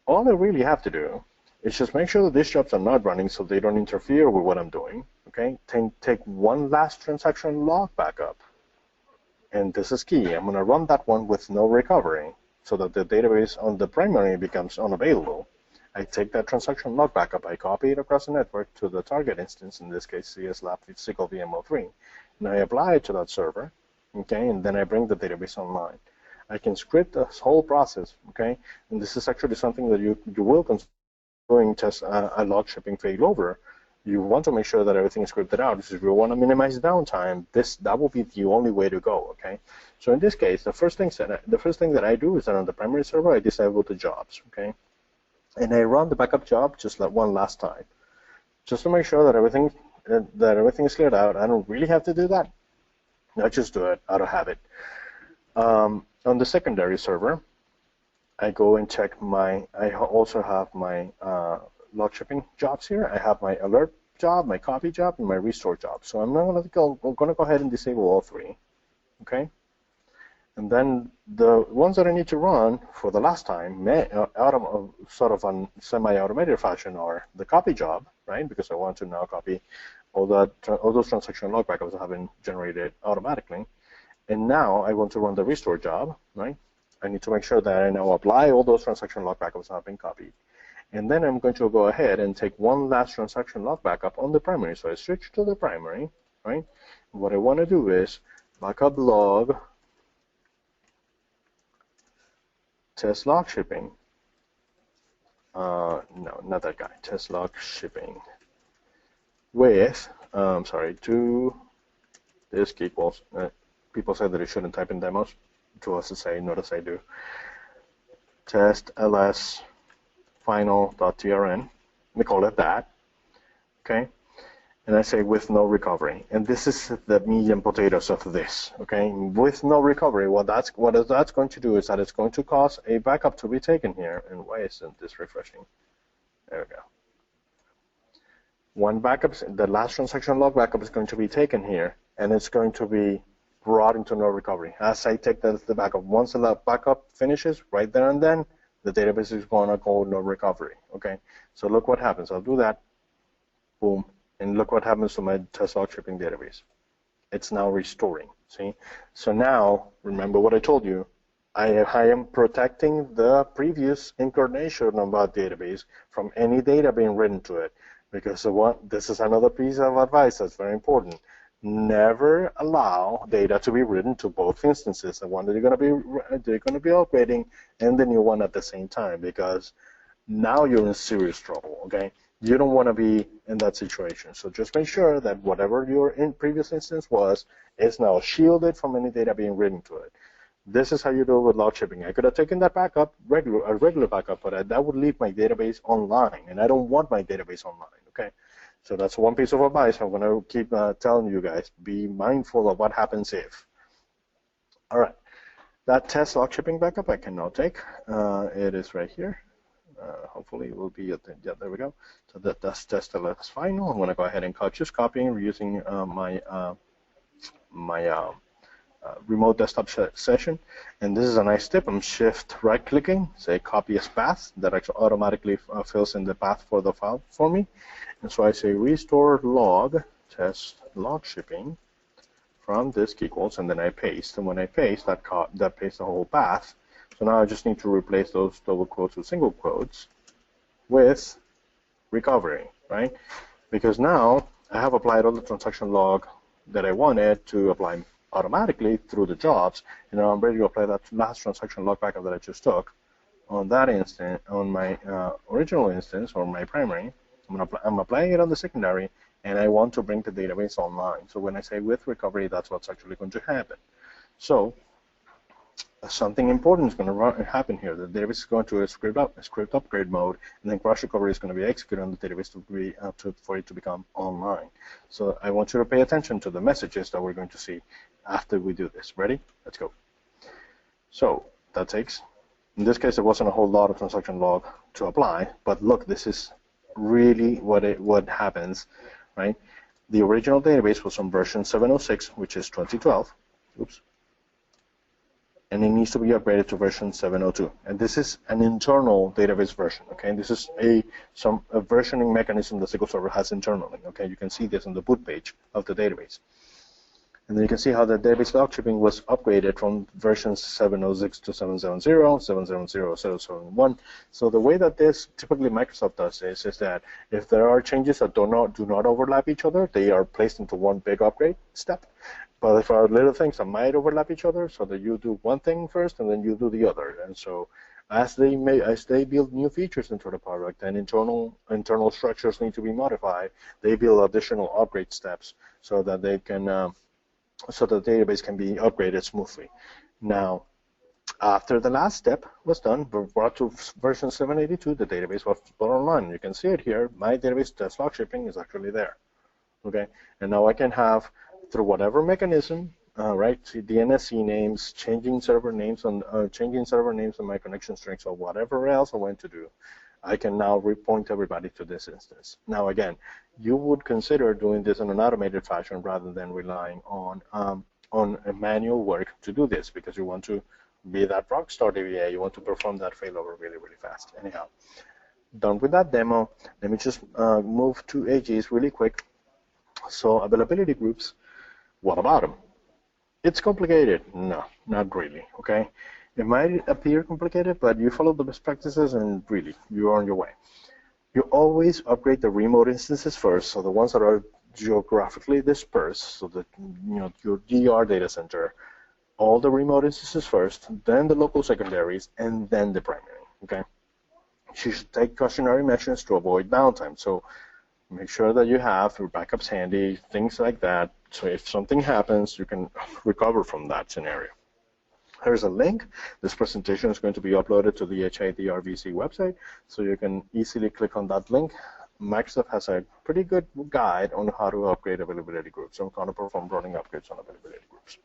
All I really have to do is just make sure that these jobs are not running so they don't interfere with what I'm doing, okay? Take one last transaction log backup. And this is key. I'm going to run that one with no recovery so that the database on the primary becomes unavailable. I take that transaction log backup, I copy it across the network to the target instance, in this case CSLab SQL VM03, and I apply it to that server, okay, and then I bring the database online. I can script this whole process, okay, and this is actually something that you will consider doing a log shipping failover. You want to make sure that everything is scripted out. If you want to minimize downtime, that will be the only way to go, okay? So in this case, the first thing that I do is that on the primary server, I disable the jobs, okay? And I run the backup job just like one last time, just to make sure that everything is cleared out. I don't really have to do that. I just do it out of habit. On the secondary server, I go and check I also have my log shipping jobs here. I have my alert job, my copy job, and my restore job. So I'm going to go ahead and disable all three, okay? And then the ones that I need to run for the last time, sort of on semi-automated fashion, are the copy job, right? Because I want to now copy all those transaction log backups that have been generated automatically. And now I want to run the restore job, right? I need to make sure that I now apply all those transaction log backups that have been copied. And then I'm going to go ahead and take one last transaction log backup on the primary. So I switch to the primary, right? And what I want to do is backup log test log shipping. No, not that guy. Test log shipping with, to this equals. People said that it shouldn't type in demos. To us to say, notice I do. Test ls final.trn. We call it that. Okay. And I say with no recovery. And this is the meat and potatoes of this. Okay. With no recovery, what that's going to do is that it's going to cause a backup to be taken here. And why isn't this refreshing? There we go. One backup, the last transaction log backup is going to be taken here, and it's going to be brought into no recovery. As I take the backup, once the backup finishes, right there and then, the database is going to go no recovery. Okay, so look what happens. I'll do that, boom, and look what happens to my test log shipping database. It's now restoring. See, so now remember what I told you. I am protecting the previous incarnation of that database from any data being written to it. Because this is another piece of advice that's very important. never allow data to be written to both instances, the one that they're going to be upgrading and the new one at the same time, because now you're in serious trouble. Okay, you don't want to be in that situation. So just make sure that whatever your previous instance was is now shielded from any data being written to it. This is how you do it with log shipping. I could have taken that backup, a regular backup, but that would leave my database online, and I don't want my database online. Okay. So that's one piece of advice I'm going to keep telling you guys. Be mindful of what happens if. All right. That test log shipping backup I can now take. It is right here. Hopefully it will be at the, yeah, there we go. So that's test LS final. I'm going to go ahead and just copying using my remote desktop session. And this is a nice tip. I'm shift right clicking, say copy as path. That actually automatically fills in the path for the file for me. And so I say restore log test log shipping from disk equals, and then I paste. And when I paste, that pastes the whole path. So now I just need to replace those double quotes with single quotes with recovery, right? Because now I have applied all the transaction log that I wanted to apply automatically through the jobs, and now I'm ready to apply that last transaction log backup that I just took on that instance, on my original instance or my primary. I'm applying it on the secondary, and I want to bring the database online. So when I say with recovery, that's what's actually going to happen. So something important is going to happen here. The database is going to a script upgrade mode, and then cross recovery is going to be executed on the database for it to become online. So I want you to pay attention to the messages that we're going to see after we do this. Ready? Let's go. So that takes, in this case, there wasn't a whole lot of transaction log to apply, but look, this is really what happens, right? The original database was on version 706, which is 2012. Oops. And it needs to be upgraded to version 702. And this is an internal database version, okay? This is a versioning mechanism that SQL Server has internally, okay? You can see this on the boot page of the database. And then you can see how the database log shipping was upgraded from version 706 to 770, 770, 771. So the way that this typically Microsoft does this is that if there are changes that do not overlap each other, they are placed into one big upgrade step. But if there are little things that might overlap each other, so that you do one thing first and then you do the other. And so as they build new features into the product and internal structures need to be modified, they build additional upgrade steps so that they can so the database can be upgraded smoothly. Now, after the last step was done, we're brought to version 782, the database was put online. You can see it here. My database test log shipping is actually there. Okay, and now I can have, through whatever mechanism, right, DNSC names, changing server names on my connection strings, or whatever else I want to do, I can now repoint everybody to this instance. Now again, you would consider doing this in an automated fashion rather than relying on a manual work to do this, because you want to be that Rockstar DBA, you want to perform that failover really, really fast. Anyhow, done with that demo, let me just move to AGs really quick. So availability groups, what about them? It's complicated. No, not really, okay? It might appear complicated, but you follow the best practices and really, you're on your way. You always upgrade the remote instances first, so the ones that are geographically dispersed, so that your DR data center, all the remote instances first, then the local secondaries, and then the primary, okay? You should take cautionary measures to avoid downtime. So make sure that you have your backups handy, things like that, so if something happens, you can recover from that scenario. Here's a link. This presentation is going to be uploaded to the HIDRVC website, so you can easily click on that link. Microsoft has a pretty good guide on how to upgrade availability groups. So I'm going to perform running upgrades on availability groups.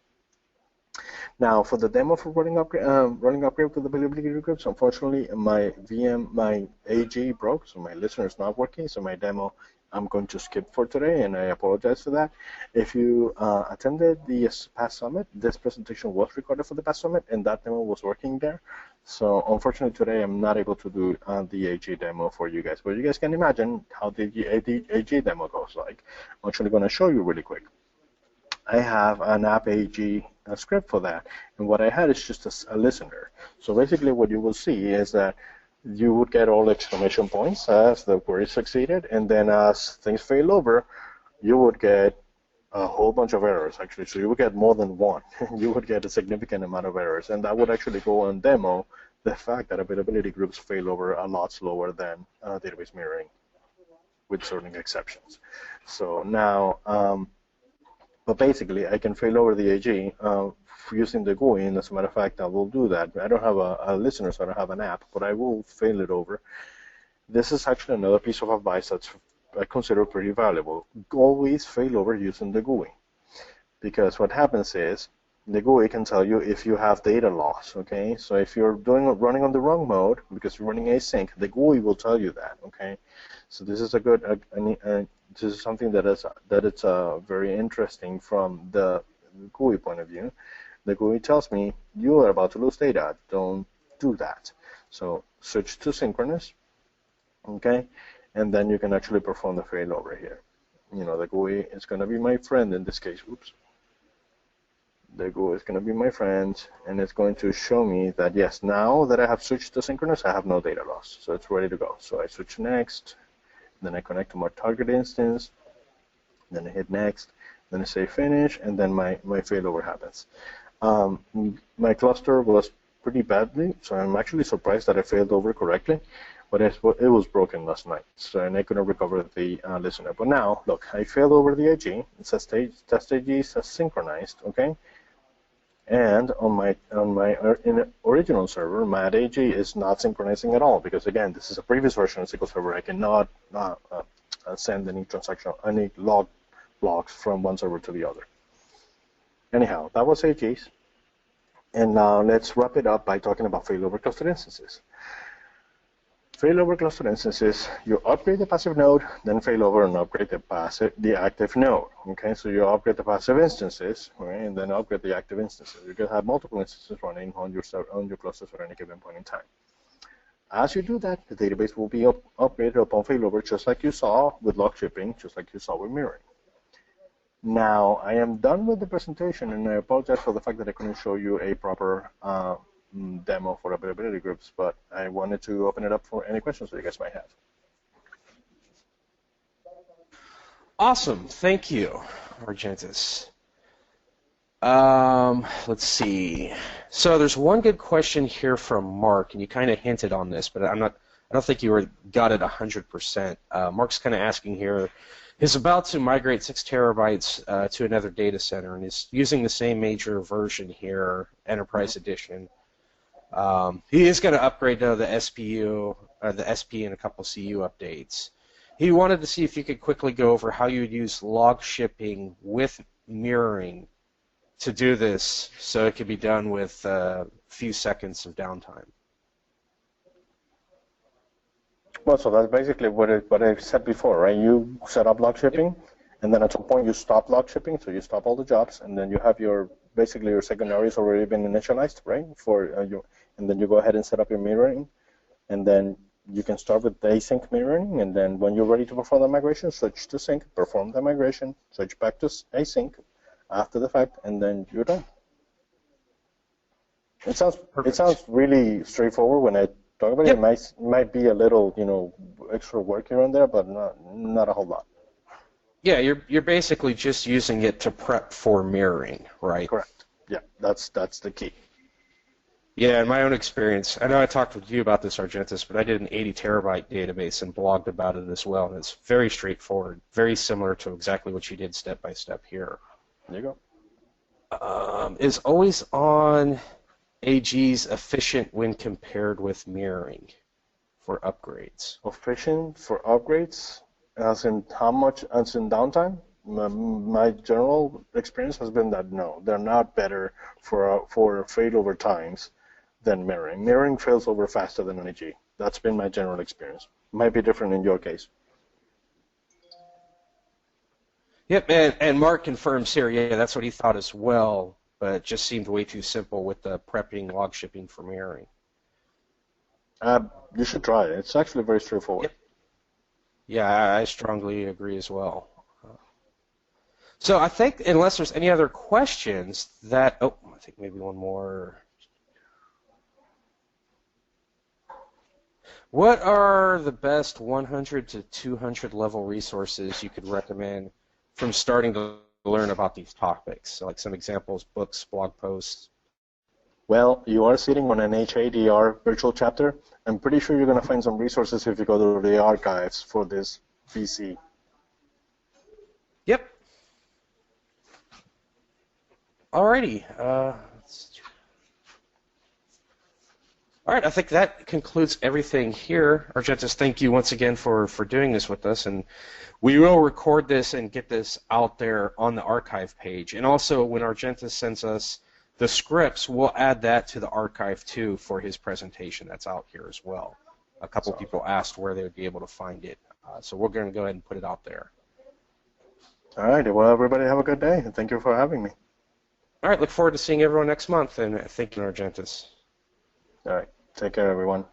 Now, for the demo for running upgrade with availability groups, unfortunately, my AG broke, so my listener is not working. So my demo, I'm going to skip for today, and I apologize for that. If you attended the past summit, this presentation was recorded for the past summit, and that demo was working there. So unfortunately, today I'm not able to do the AG demo for you guys. But you guys can imagine how the AG demo goes like. I'm actually going to show you really quick. I have an app AG script for that, and what I had is just a listener. So basically what you will see is that you would get all exclamation points as the query succeeded, and then as things fail over, you would get a whole bunch of errors, actually. So you would get more than one. You would get a significant amount of errors. And that would actually go on demo the fact that availability groups fail over a lot slower than database mirroring, with certain exceptions. So now, but basically, I can fail over the AG using the GUI, and as a matter of fact, I will do that. I don't have a listener, so I don't have an app, but I will fail it over. This is actually another piece of advice that's I consider pretty valuable. Always fail over using the GUI, because what happens is the GUI can tell you if you have data loss. Okay, so if you're running on the wrong mode because you're running async, the GUI will tell you that. Okay, so this is a good this is something that it's very interesting from the GUI point of view. The GUI tells me you are about to lose data. Don't do that. So switch to synchronous. Okay, and then you can actually perform the failover here. You know, the GUI is going to be my friend in this case. Oops. The GUI is going to be my friend, and it's going to show me that, yes, now that I have switched to synchronous, I have no data loss. So it's ready to go. So I switch next, then I connect to my target instance, then I hit next, then I say finish, and then my failover happens. My cluster was pretty badly, so I'm actually surprised that I failed over correctly. But it was broken last night, so and I couldn't recover the listener. But now, look, I failed over the AG. It says test AG says synchronized, okay? And on my original server, my AG is not synchronizing at all because again, this is a previous version of SQL Server. I cannot send any log logs from one server to the other. Anyhow, that was AGs, and now let's wrap it up by talking about failover cluster instances. Failover cluster instances, you upgrade the passive node, then failover and upgrade the active node. Okay, so you upgrade the passive instances, right, and then upgrade the active instances. You can have multiple instances running on your clusters at any given point in time. As you do that, the database will be upgraded upon failover, just like you saw with log shipping, just like you saw with mirroring. Now, I am done with the presentation, and I apologize for the fact that I couldn't show you a proper demo for availability groups, but I wanted to open it up for any questions that you guys might have. Awesome, thank you, Argenis. Let's see. So there's one good question here from Mark, and you kind of hinted on this, but I don't think you got it 100%. Mark's kind of asking here. He's about to migrate 6 terabytes to another data center, and is using the same major version here, Enterprise Edition. He is going to upgrade to the SPU, the SP, and a couple CU updates. He wanted to see if you could quickly go over how you would use log shipping with mirroring to do this, so it could be done with a few seconds of downtime. Well, so that's basically what I said before, right? You set up log shipping, and then at some point you stop log shipping, so you stop all the jobs, and then you have basically your secondaries already been initialized, right? And then you go ahead and set up your mirroring, and then you can start with the async mirroring, and then when you're ready to perform the migration, switch to sync, perform the migration, switch back to async after the fact, and then you're done. It sounds really straightforward when I talk about it. It might be a little, extra work here and there, but not a whole lot. Yeah, you're basically just using it to prep for mirroring, right? Correct. Yeah, that's the key. Yeah, in my own experience, I know I talked with you about this, Argenis, but I did an 80 terabyte database and blogged about it as well, and it's very straightforward, very similar to exactly what you did step by step here. There you go. Is AlwaysOn AGs efficient when compared with mirroring for upgrades? Efficient for upgrades, as in how much, as in downtime? My general experience has been that no, they're not better for failover times than mirroring. Mirroring fails over faster than an AG. That's been my general experience. Might be different in your case. Yep, and Mark confirms here, yeah, that's what he thought as well, but it just seemed way too simple with the prepping log shipping for mirroring. You should try it. It's actually very straightforward. Yep. Yeah, I strongly agree as well. So I think, unless there's any other questions, I think maybe one more. What are the best 100 to 200 level resources you could recommend from starting to learn about these topics? So like some examples, books, blog posts. Well, you are sitting on an HADR virtual chapter. I'm pretty sure you're going to find some resources if you go to the archives for this VC. Yep. Alrighty. All right, I think that concludes everything here. Argenis, thank you once again for doing this with us, and we will record this and get this out there on the archive page. And also, when Argenis sends us the scripts, we'll add that to the archive too for his presentation that's out here as well. A couple people asked where they would be able to find it, so we're going to go ahead and put it out there. All right, well, everybody have a good day, and thank you for having me. All right, look forward to seeing everyone next month, and thank you, Argenis. All right. Take care, everyone.